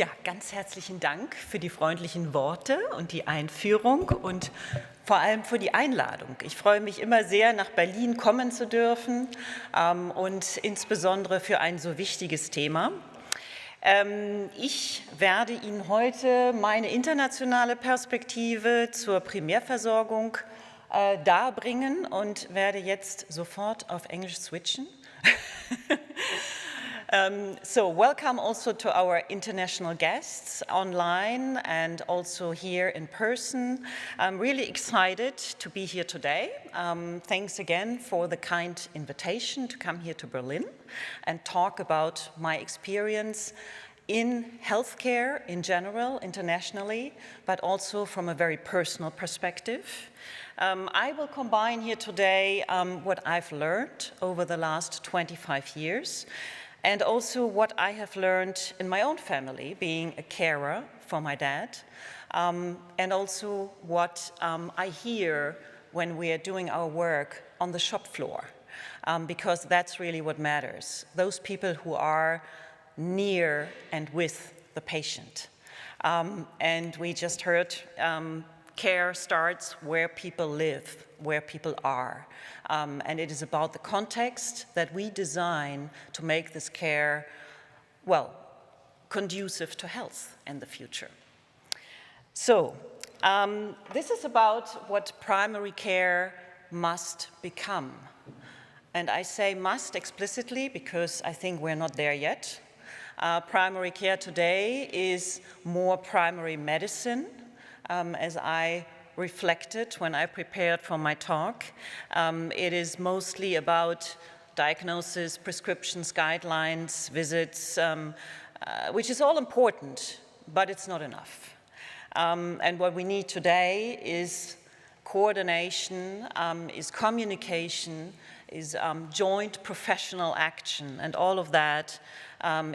Ja, ganz herzlichen Dank für die freundlichen Worte und die Einführung und vor allem für die Einladung. Ich freue mich immer sehr, nach Berlin kommen zu dürfen und insbesondere für ein so wichtiges Thema. Ich werde Ihnen heute meine internationale Perspektive zur Primärversorgung darbringen und werde jetzt sofort auf Englisch switchen. So welcome also to our international guests online and also here in person. I'm really excited to be here today. Thanks again for the kind invitation to come here to Berlin and talk about my experience in healthcare in general, internationally, but also from a very personal perspective. I will combine here today what I've learned over the last 25 years and also what I have learned in my own family, being a carer for my dad, and also what I hear when we are doing our work on the shop floor, because that's really what matters. Those people who are near and with the patient. And we just heard care starts where people live, where people are. And it is about the context that we design to make this care, well, conducive to health in the future. So, this is about what primary care must become. And I say must explicitly because I think we're not there yet. Primary care today is more primary medicine, as I reflected when I prepared for my talk. It is mostly about diagnosis, prescriptions, guidelines, visits, which is all important, but it's not enough. And what we need today is coordination, is communication, is joint professional action, and all of that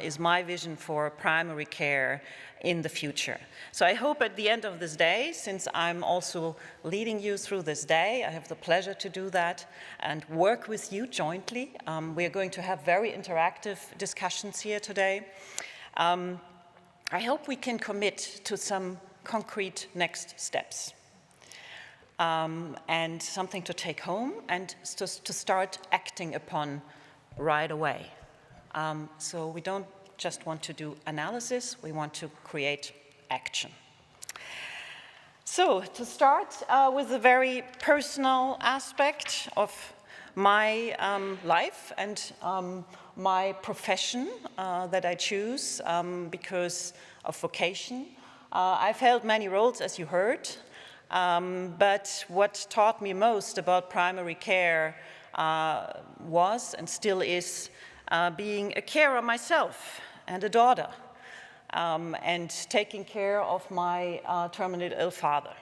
is my vision for primary care in the future. So I hope at the end of this day, since I'm also leading you through this day, I have the pleasure to do that and work with you jointly. We are going to have very interactive discussions here today. I hope we can commit to some concrete next steps and something to take home and to start acting upon right away. So we don't just want to do analysis, we want to create action. So to start with a very personal aspect of my life and my profession that I choose because of vocation. I've held many roles, as you heard, but what taught me most about primary care was and still is being a carer myself and a daughter, and taking care of my terminally ill father.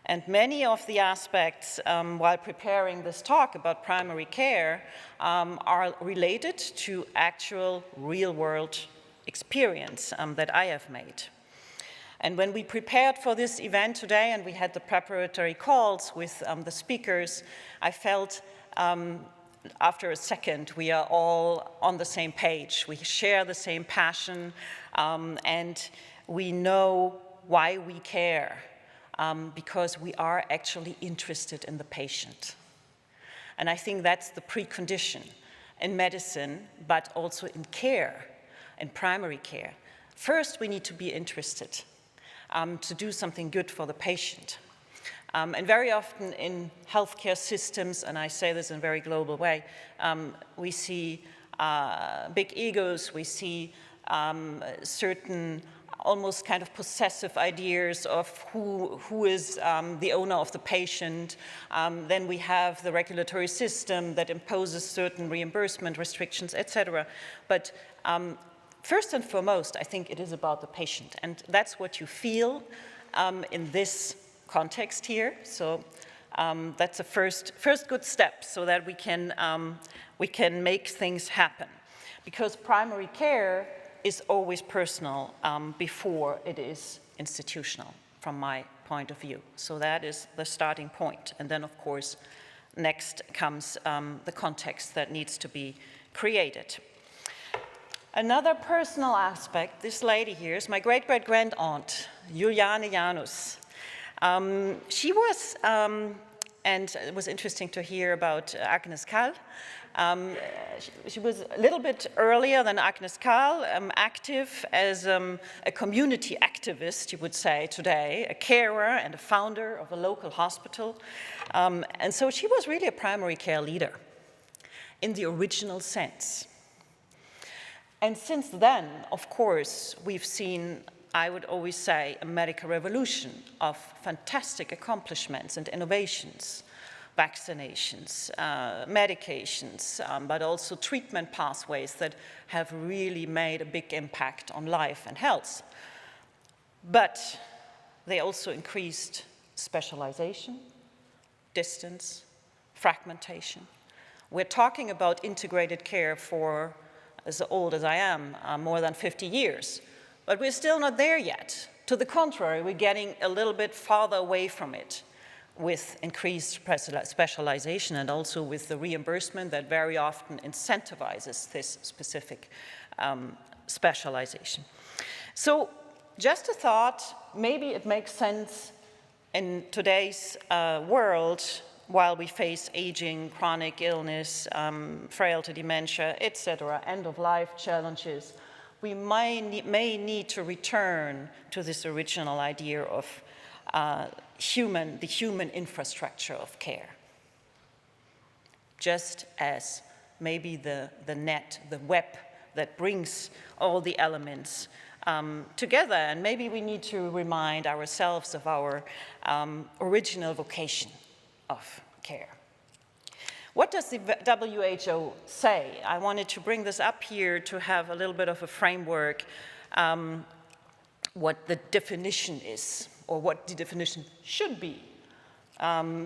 And many of the aspects while preparing this talk about primary care are related to actual real-world experience that I have made. And when we prepared for this event today and we had the preparatory calls with the speakers, I felt after a second, we are all on the same page. We share the same passion, and we know why we care, because we are actually interested in the patient. And I think that's the precondition in medicine, but also in care, in primary care. First, we need to be interested to do something good for the patient. And very often in healthcare systems, and I say this in a very global way, we see big egos, we see certain almost kind of possessive ideas of who is the owner of the patient. Then we have the regulatory system that imposes certain reimbursement restrictions, etc. But first and foremost, I think it is about the patient, and that's what you feel in this context here. So that's a first good step so that we can make things happen. Because primary care is always personal before it is institutional, from my point of view. So that is the starting point. And then, of course, next comes the context that needs to be created. Another personal aspect, this lady here is my great-great-grand-aunt, Juliane Janus. She was, and it was interesting to hear about Agnes Kall. She was a little bit earlier than Agnes Kall, active as a community activist, you would say today, a carer and a founder of a local hospital. And so she was really a primary care leader in the original sense. And since then, of course, we've seen, I would always say, a medical revolution of fantastic accomplishments and innovations, vaccinations, medications, but also treatment pathways that have really made a big impact on life and health. But they also increased specialization, distance, fragmentation. We're talking about integrated care for, as old as I am, more than 50 years. But we're still not there yet. To the contrary, we're getting a little bit farther away from it with increased specialization and also with the reimbursement that very often incentivizes this specific specialization. So just a thought, maybe it makes sense in today's world, while we face aging, chronic illness, frailty, dementia, etc., end-of-life challenges, we may need to return to this original idea of the human infrastructure of care. Just as maybe the net, the web that brings all the elements together, and maybe we need to remind ourselves of our original vocation of care. What does the WHO say? I wanted to bring this up here to have a little bit of a framework, what the definition is, or what the definition should be.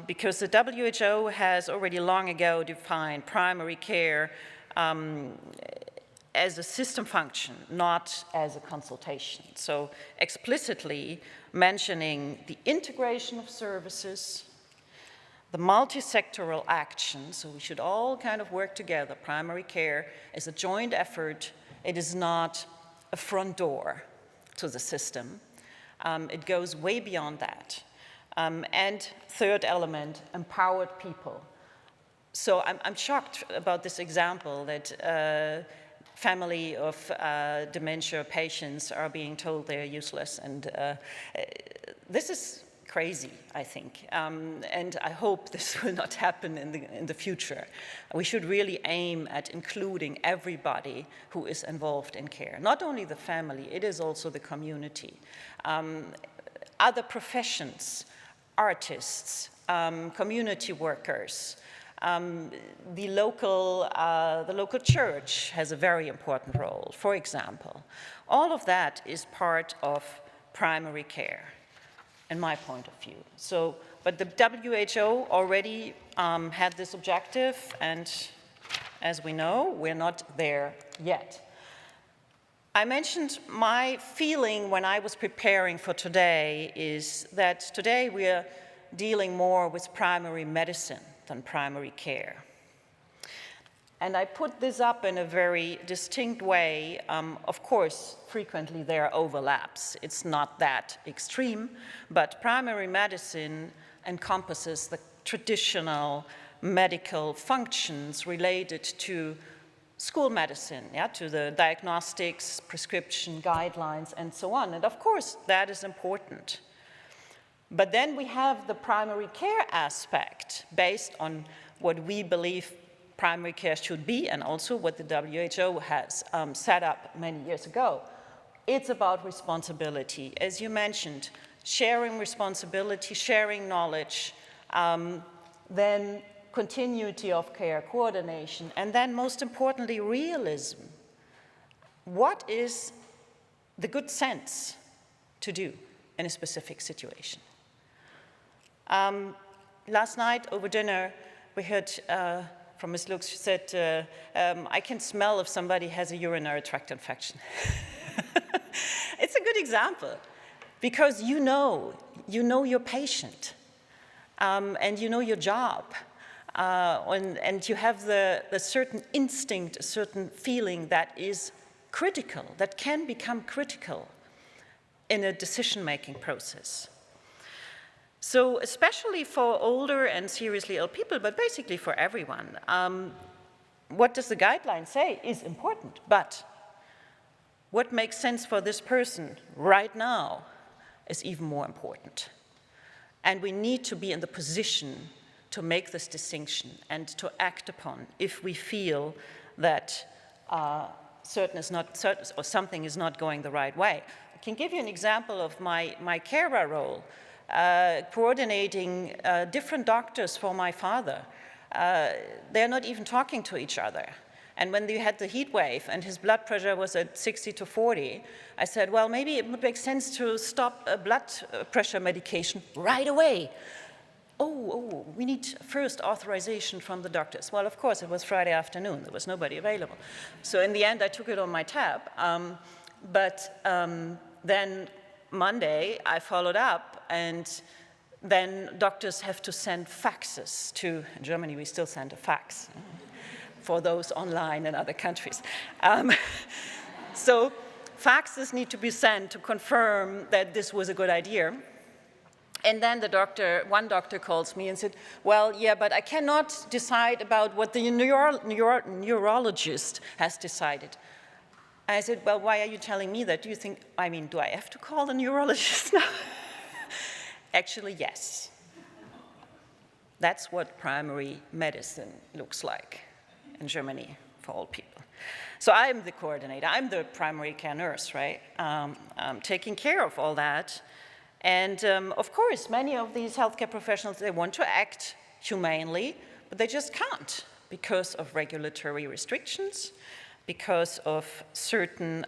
Because the WHO has already long ago defined primary care as a system function, not as a consultation. So explicitly mentioning the integration of services, the multi-sectoral action, so we should all kind of work together. Primary care is a joint effort. It is not a front door to the system. It goes way beyond that. And third element, empowered people. So I'm shocked about this example that family of dementia patients are being told they're useless. And this is crazy, I think, and I hope this will not happen in the future. We should really aim at including everybody who is involved in care, not only the family, it is also the community. Other professions, artists, community workers, the local church has a very important role, for example. All of that is part of primary care, in my point of view. So, but the WHO already had this objective, and as we know, we're not there yet. I mentioned my feeling when I was preparing for today is that today we are dealing more with primary medicine than primary care. And I put this up in a very distinct way. Of course, frequently there are overlaps. It's not that extreme, but primary medicine encompasses the traditional medical functions related to school medicine, yeah, to the diagnostics, prescription, guidelines, and so on. And of course, that is important. But then we have the primary care aspect based on what we believe primary care should be, and also what the WHO has set up many years ago. It's about responsibility. As you mentioned, sharing responsibility, sharing knowledge, then continuity of care, coordination, and then most importantly, realism. What is the good sense to do in a specific situation? Last night over dinner, we heard from Ms. Lux, she said, I can smell if somebody has a urinary tract infection. It's a good example, because you know your patient, and you know your job, and you have the certain instinct, a certain feeling that is critical, that can become critical in a decision-making process. So especially for older and seriously ill people, but basically for everyone, what does the guideline say is important, but what makes sense for this person right now is even more important. And we need to be in the position to make this distinction and to act upon if we feel that something is not going the right way. I can give you an example of my carer role, coordinating different doctors for my father. They're not even talking to each other. And when they had the heat wave and his blood pressure was at 60 to 40, I said, well, maybe it would make sense to stop a blood pressure medication right away. Oh, we need first authorization from the doctors. Well, of course, it was Friday afternoon. There was nobody available. So in the end, I took it on my tab. Then Monday, I followed up, and then doctors have to send faxes to, in Germany, we still send a fax for those online in other countries. So faxes need to be sent to confirm that this was a good idea. And then one doctor calls me and said, well, yeah, but I cannot decide about what the neurologist has decided. I said, well, why are you telling me that? Do I have to call the neurologist now? Actually, yes. That's what primary medicine looks like in Germany for all people. So I'm the coordinator, I'm the primary care nurse, right? I'm taking care of all that. And of course, many of these healthcare professionals, they want to act humanely, but they just can't because of regulatory restrictions, because of certain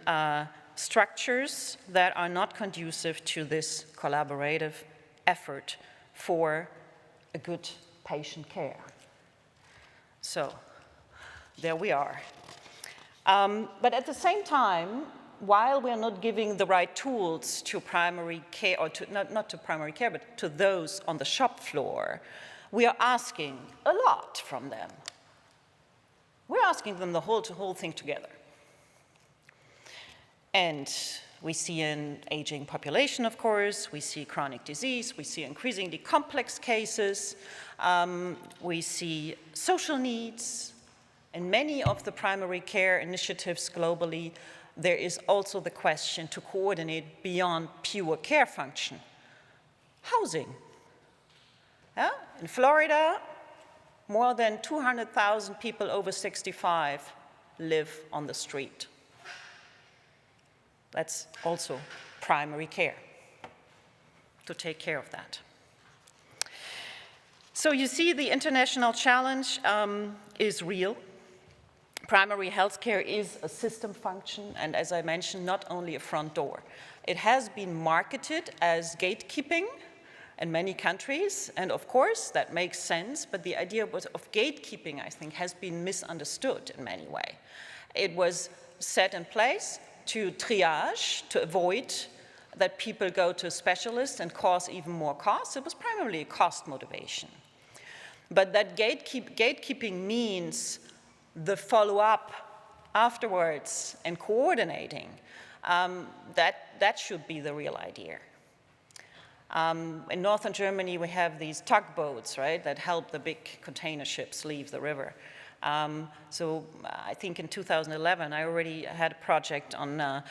structures that are not conducive to this collaborative effort for a good patient care. So there we are. But at the same time, while we're not giving the right tools to primary care, or to, not to primary care, but to those on the shop floor, we are asking a lot from them. We're asking them the whole thing together. And we see an aging population, of course, we see chronic disease, we see increasingly complex cases, we see social needs. In many of the primary care initiatives globally, there is also the question to coordinate beyond pure care function. Housing. Yeah? In Florida, more than 200,000 people over 65 live on the street. That's also primary care, to take care of that. So you see, the international challenge is real. Primary health care is a system function, and as I mentioned, not only a front door. It has been marketed as gatekeeping in many countries, and of course, that makes sense, but the idea of gatekeeping, I think, has been misunderstood in many ways. It was set in place to triage, to avoid that people go to specialists and cause even more costs. It was primarily a cost motivation. But that gatekeeping means the follow-up afterwards and coordinating, that should be the real idea. In northern Germany, we have these tugboats, right, that help the big container ships leave the river. So I think in 2011, I already had a project on a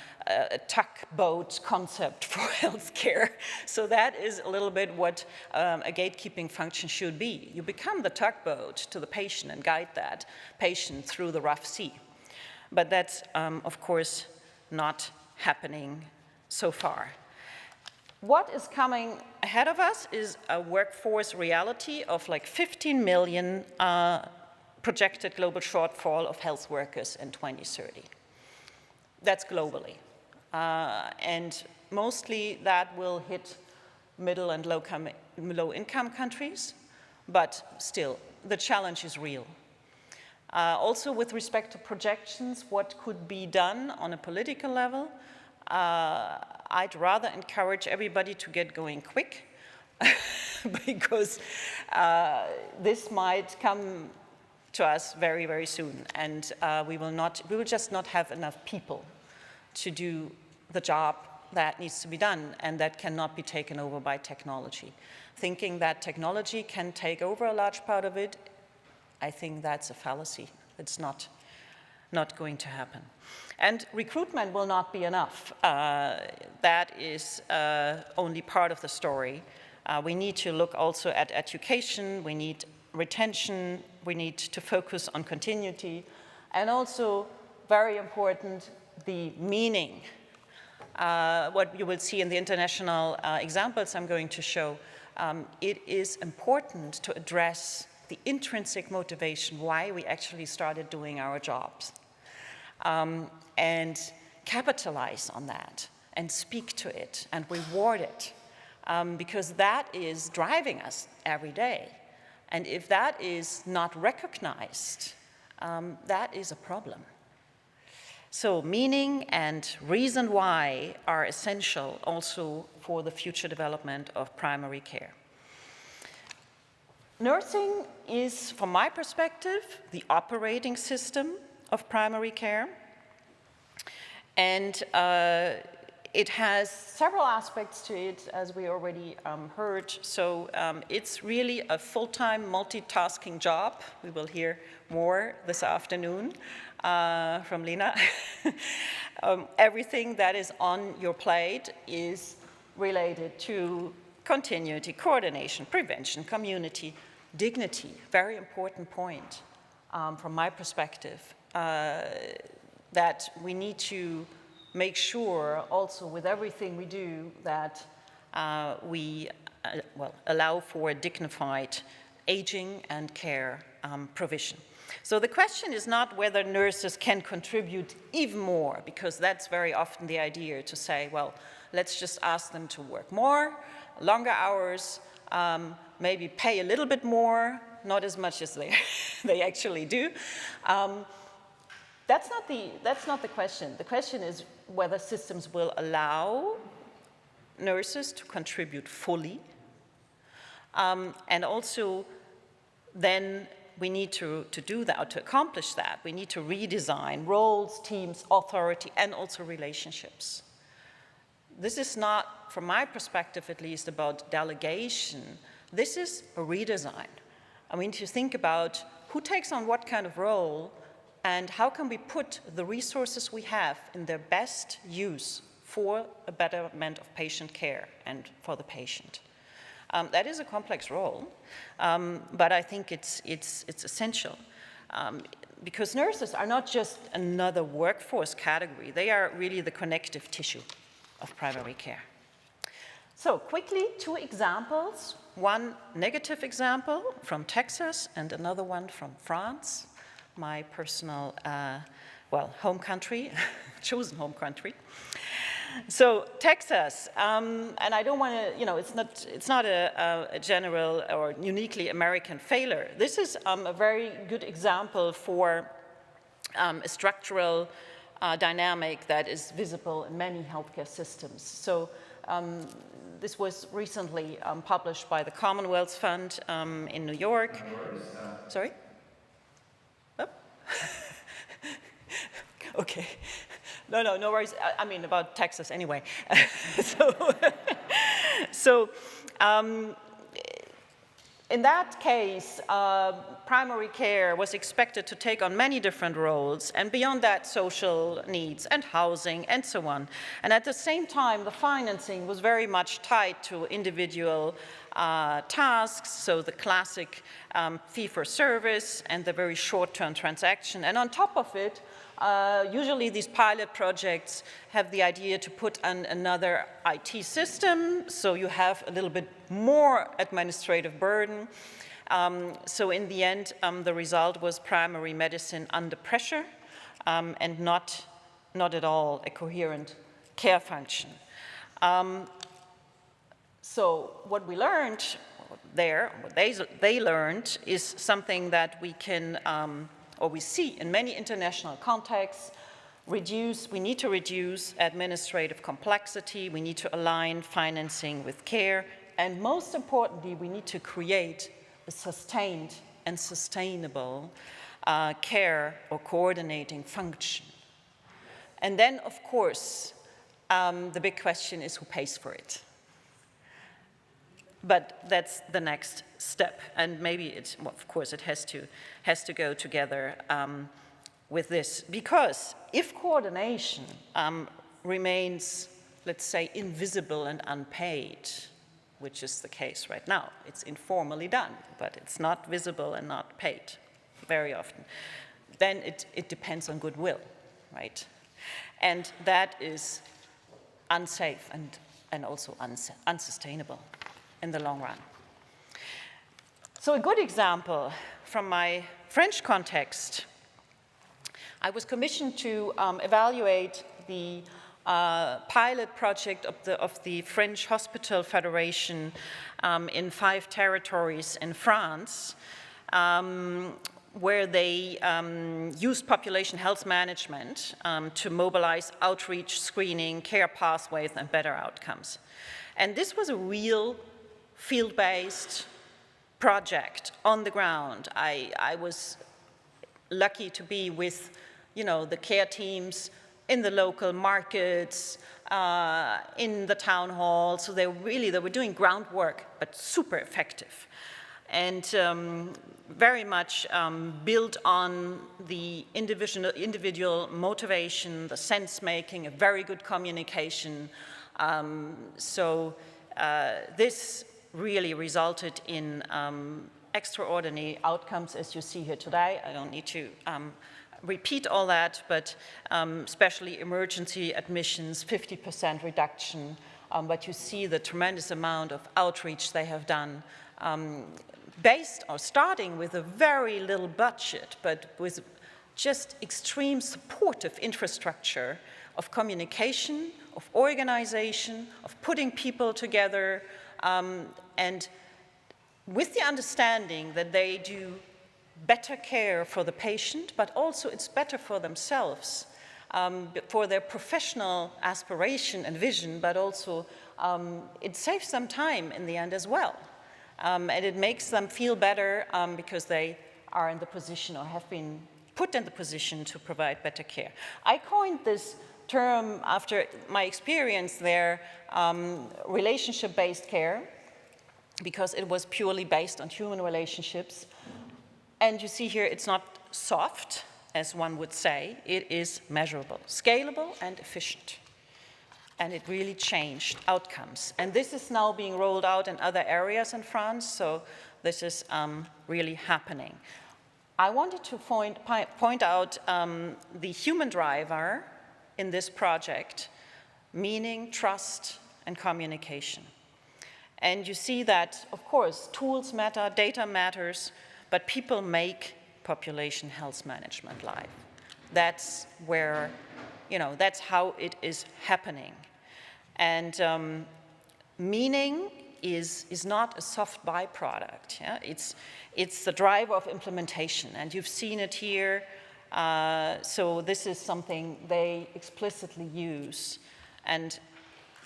tugboat concept for healthcare. So that is a little bit what a gatekeeping function should be. You become the tugboat to the patient and guide that patient through the rough sea. But that's, of course, not happening so far. What is coming ahead of us is a workforce reality of like 15 million projected global shortfall of health workers in 2030. That's globally. And mostly that will hit middle and low income countries, but still, the challenge is real. Also with respect to projections, what could be done on a political level, I'd rather encourage everybody to get going quick because this might come to us very, very soon, and we will just not have enough people to do the job that needs to be done and that cannot be taken over by technology. Thinking that technology can take over a large part of it, I think that's a fallacy. It's not going to happen. And recruitment will not be enough. That is only part of the story. We need to look also at education, we need retention, we need to focus on continuity, and also, very important, the meaning. What you will see in the international examples I'm going to show, it is important to address the intrinsic motivation, why we actually started doing our jobs, and capitalize on that, and speak to it, and reward it, because that is driving us every day. And if that is not recognized, that is a problem. So meaning and reason why are essential also for the future development of primary care. Nursing is, from my perspective, the operating system of primary care. And it has several aspects to it, as we already heard. So it's really a full-time multitasking job. We will hear more this afternoon from Lena. Everything that is on your plate is related to continuity, coordination, prevention, community, dignity. Very important point from my perspective, that we need to make sure also with everything we do that we allow for a dignified aging and care provision. So the question is not whether nurses can contribute even more, because that's very often the idea, to say, well, let's just ask them to work more, longer hours, maybe pay a little bit more, not as much as they actually do. That's not the question. The question is whether systems will allow nurses to contribute fully, and also then we need to do that, or to accomplish that, we need to redesign roles, teams, authority, and also relationships. This is not, from my perspective at least, about delegation. This is a redesign. I mean, to think about who takes on what kind of role, and how can we put the resources we have in their best use for a betterment of patient care and for the patient. That is a complex role, but I think it's essential, because nurses are not just another workforce category. They are really the connective tissue of primary care. So quickly, 2 examples. One negative example from Texas and another one from France, my personal, home country, chosen home country. So Texas, and I don't want to, it's not a general or uniquely American failure. This is a very good example for a structural dynamic that is visible in many healthcare systems. So this was recently published by the Commonwealth Fund in New York. Sorry? Oh. Okay. No worries. I mean, about Texas anyway. So in that case, primary care was expected to take on many different roles, and beyond that, social needs and housing and so on. And at the same time, the financing was very much tied to individual tasks, so the classic fee-for-service and the very short-term transaction. And on top of it, usually these pilot projects have the idea to put on another IT system, so you have a little bit more administrative burden. So in the end, the result was primary medicine under pressure, and not at all a coherent care function. So what we learned there, what they learned, is something that we can, or we see in many international contexts. We need to reduce administrative complexity, we need to align financing with care, and most importantly, we need to create a sustained and sustainable care or coordinating function. And then, of course, the big question is who pays for it? But that's the next step, and maybe it's, well, of course, it has to go together with this, because if coordination remains, let's say, invisible and unpaid, which is the case right now, it's informally done, but it's not visible and not paid very often, then it depends on goodwill, right? And that is unsafe and also unsustainable in the long run. So a good example from my French context, I was commissioned to evaluate the pilot project of the French Hospital Federation in 5 territories in France, where they used population health management to mobilize outreach, screening, care pathways, and better outcomes. And this was a real field-based project on the ground. I was lucky to be with, the care teams in the local markets, in the town hall. So they were doing groundwork, but super effective. And very much built on the individual motivation, the sense-making, a very good communication. This really resulted in extraordinary outcomes, as you see here today. I don't need to repeat all that, but especially emergency admissions, 50% reduction. But you see the tremendous amount of outreach they have done, based or starting with a very little budget, but with just extreme supportive infrastructure of communication, of organization, of putting people together, and with the understanding that they do better care for the patient, but also it's better for themselves, for their professional aspiration and vision, but also it saves them time in the end as well. And it makes them feel better because they are in the position or have been put in the position to provide better care. I coined this term after my experience there, relationship-based care, because it was purely based on human relationships. And you see here, it's not soft, as one would say. It is measurable, scalable, and efficient. And it really changed outcomes. And this is now being rolled out in other areas in France, so this is really happening. I wanted to point out the human driver in this project, meaning, trust, and communication. And you see that, of course, tools matter, data matters, but people make population health management live. That's where, that's how it is happening. And meaning is not a soft byproduct. Yeah? It's the driver of implementation, and you've seen it here. So this is something they explicitly use, and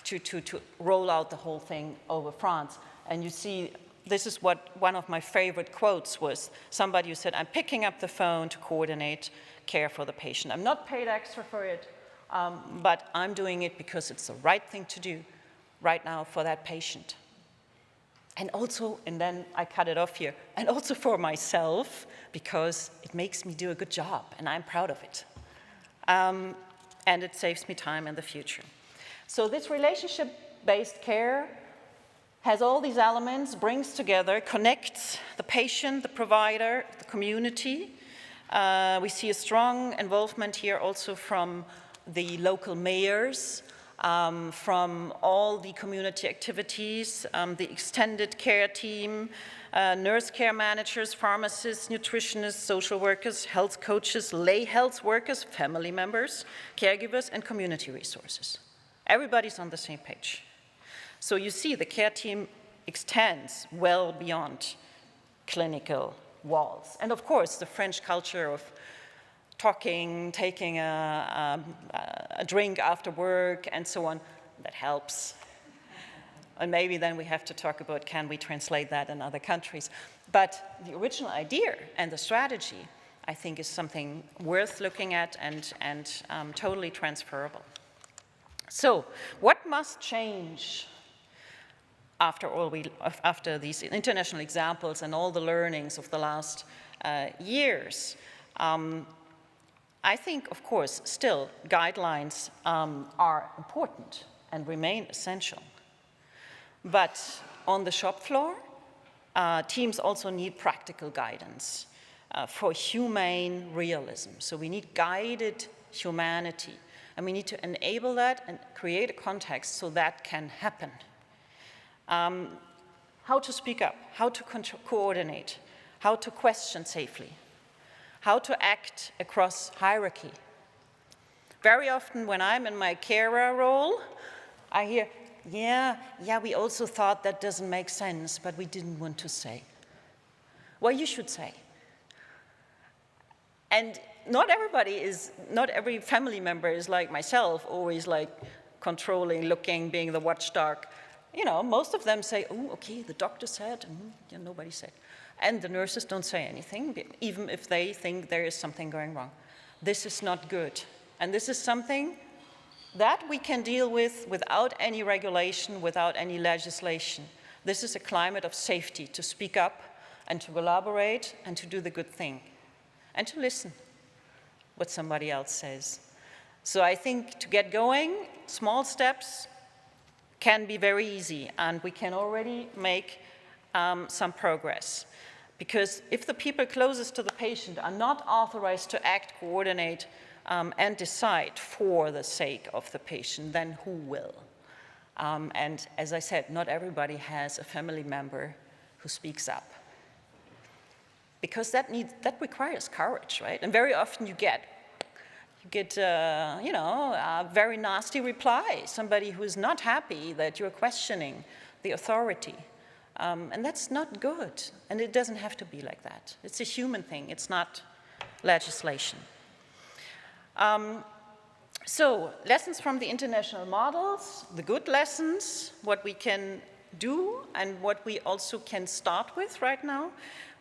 to roll out the whole thing over France. And you see, this is what one of my favorite quotes was. Somebody who said, "I'm picking up the phone to coordinate care for the patient. I'm not paid extra for it, but I'm doing it because it's the right thing to do right now for that patient." And also, and then I cut it off here, and also for myself, because it makes me do a good job, and I'm proud of it. And it saves me time in the future. So this relationship-based care has all these elements, brings together, connects the patient, the provider, the community. We see a strong involvement here also from the local mayors, from all the community activities, the extended care team, nurse care managers, pharmacists, nutritionists, social workers, health coaches, lay health workers, family members, caregivers, and community resources. Everybody's on the same page. So you see the care team extends well beyond clinical walls. And of course, the French culture of talking, taking a drink after work, and so on, that helps. And maybe then we have to talk about, can we translate that in other countries? But the original idea and the strategy I think is something worth looking at and totally transferable. So, what must change after these international examples and all the learnings of the last years? I think, of course, still guidelines are important and remain essential. But on the shop floor, teams also need practical guidance for humane realism. So we need guided humanity, and we need to enable that and create a context so that can happen. How to speak up, how to coordinate, how to question safely, how to act across hierarchy. Very often when I'm in my carer role, I hear, yeah, we also thought that doesn't make sense, but we didn't want to say. Well, you should say. And not every family member is like myself, always like controlling, looking, being the watchdog. You know, most of them say, oh, okay, the doctor said, and yeah, nobody said. And the nurses don't say anything, even if they think there is something going wrong. This is not good. And this is something that we can deal with without any regulation, without any legislation. This is a climate of safety to speak up and to collaborate and to do the good thing and to listen what somebody else says. So I think to get going, small steps can be very easy, and we can already make some progress. Because if the people closest to the patient are not authorized to act, coordinate, and decide for the sake of the patient, then who will? And as I said, not everybody has a family member who speaks up. Because that requires courage, right? And very often you get a very nasty reply, somebody who is not happy that you're questioning the authority. And that's not good, and it doesn't have to be like that. It's a human thing, it's not legislation. So, lessons from the international models, the good lessons, what we can do and what we also can start with right now.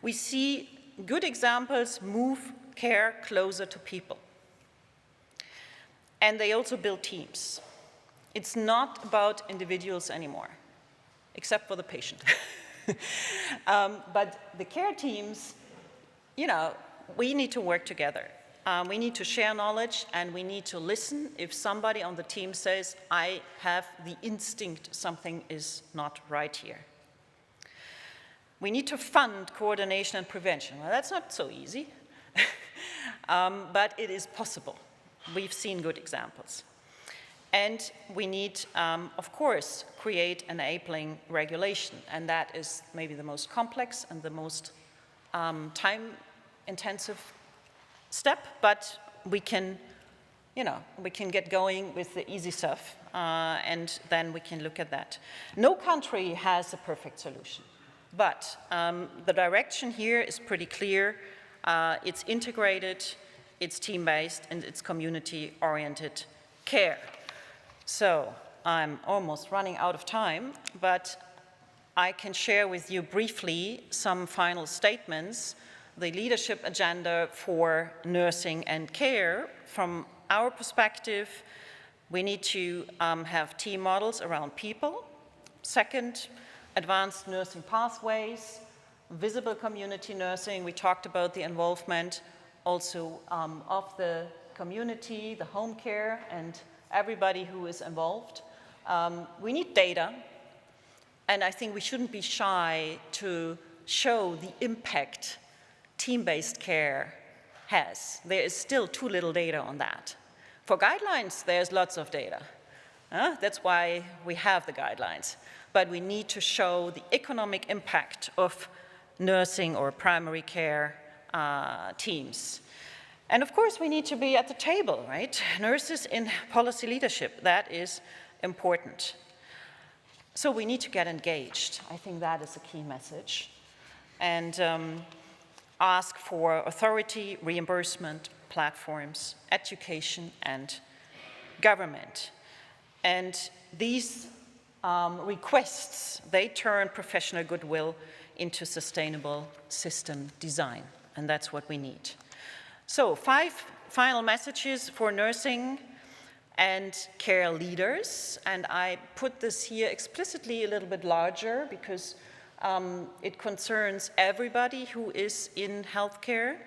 We see good examples move care closer to people. And they also build teams. It's not about individuals anymore, except for the patient. But the care teams, you know, we need to work together. We need to share knowledge, and we need to listen if somebody on the team says, I have the instinct something is not right here. We need to fund coordination and prevention. Well, that's not so easy, but it is possible. We've seen good examples. And we need, of course, create enabling regulation, and that is maybe the most complex and the most time-intensive step, but we can, we can get going with the easy stuff, and then we can look at that. No country has a perfect solution, but the direction here is pretty clear. It's integrated, it's team-based, and it's community-oriented care. So I'm almost running out of time, but I can share with you briefly some final statements. The leadership agenda for nursing and care. From our perspective, we need to have team models around people. Second, advanced nursing pathways, visible community nursing. We talked about the involvement also of the community, the home care, and everybody who is involved. We need data, and I think we shouldn't be shy to show the impact team-based care has. There is still too little data on that. For guidelines, there's lots of data. That's why we have the guidelines. But we need to show the economic impact of nursing or primary care teams. And of course, we need to be at the table, right? Nurses in policy leadership, that is important. So we need to get engaged. I think that is a key message. And ask for authority, reimbursement, platforms, education, and government. And these requests, they turn professional goodwill into sustainable system design, and that's what we need. So 5 final messages for nursing and care leaders, and I put this here explicitly a little bit larger because it concerns everybody who is in healthcare.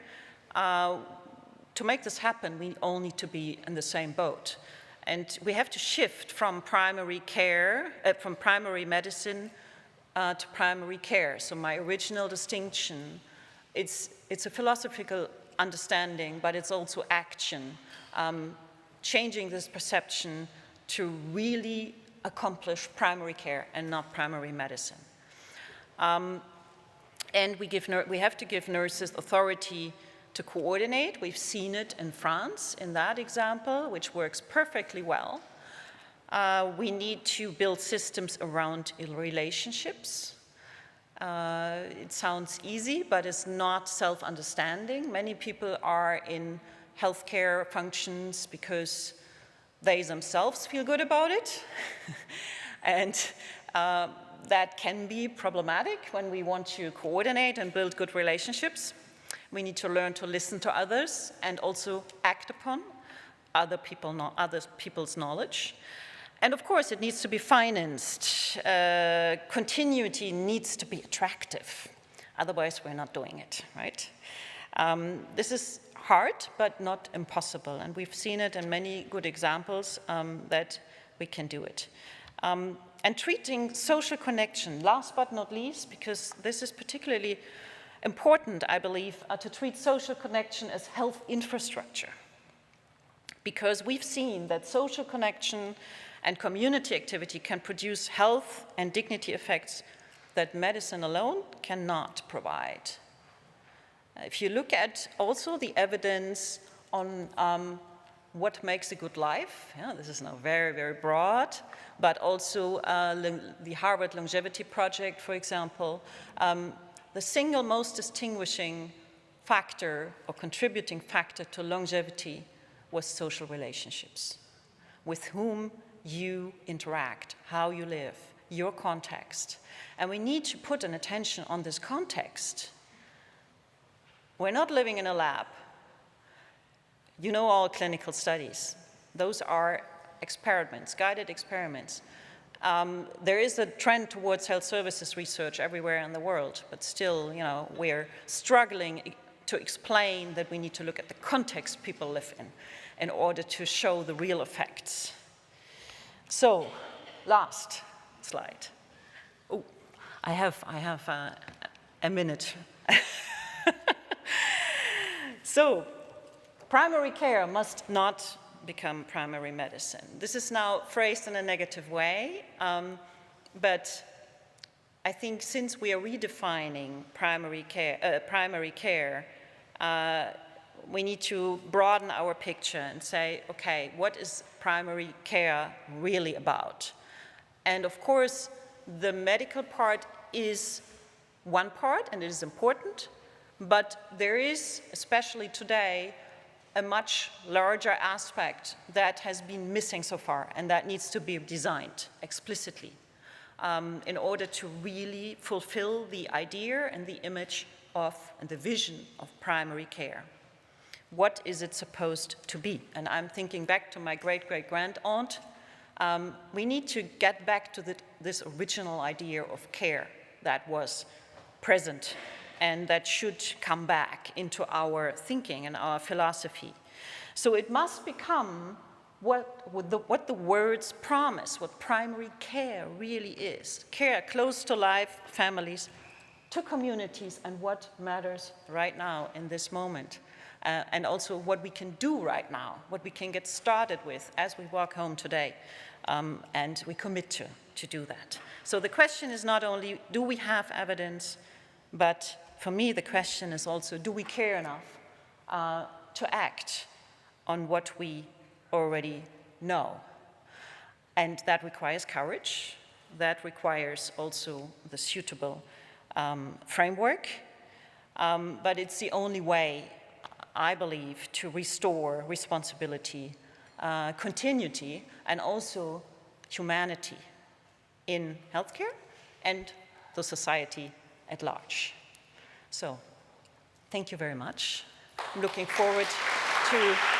To make this happen, we all need to be in the same boat. And we have to shift from primary care, from primary medicine to primary care. So my original distinction, it's a philosophical understanding, but it's also action, changing this perception to really accomplish primary care and not primary medicine. And we have to give nurses authority to coordinate. We've seen it in France in that example, which works perfectly well. We need to build systems around relationships. It sounds easy, but it's not self-understanding. Many people are in healthcare functions because they themselves feel good about it. And that can be problematic when we want to coordinate and build good relationships. We need to learn to listen to others and also act upon other people's knowledge. And of course, it needs to be financed. Continuity needs to be attractive. Otherwise, we're not doing it, right? This is hard, but not impossible. And we've seen it in many good examples that we can do it. And treating social connection, last but not least, because this is particularly important, I believe, to treat social connection as health infrastructure. Because we've seen that social connection and community activity can produce health and dignity effects that medicine alone cannot provide. If you look at also the evidence on what makes a good life, this is now very, very broad, but also the Harvard Longevity Project, for example, the single most distinguishing factor or contributing factor to longevity was social relationships. With whom you interact, how you live, your context. And we need to put an attention on this context. We're not living in a lab. You know all clinical studies. Those are experiments, guided experiments. There is a trend towards health services research everywhere in the world, but still, we're struggling to explain that we need to look at the context people live in order to show the real effects. So, last slide. Oh, I have a minute. So, primary care must not become primary medicine. This is now phrased in a negative way, but I think since we are redefining primary care, we need to broaden our picture and say, okay, what is primary care really about? And of course, the medical part is one part, and it is important, but there is, especially today, a much larger aspect that has been missing so far, and that needs to be designed explicitly in order to really fulfill the idea and the image of and the vision of primary care. What is it supposed to be? And I'm thinking back to my great-great-grand-aunt. We need to get back to this original idea of care that was present and that should come back into our thinking and our philosophy. So it must become what the words promise, what primary care really is. Care close to life, families, to communities, and what matters right now in this moment. And also what we can do right now, what we can get started with as we walk home today. And we commit to do that. So the question is not only, do we have evidence, but for me, the question is also, do we care enough to act on what we already know? And that requires courage. That requires also the suitable framework. But it's the only way, I believe, to restore responsibility, continuity, and also humanity in healthcare and the society at large. So, thank you very much I'm looking forward to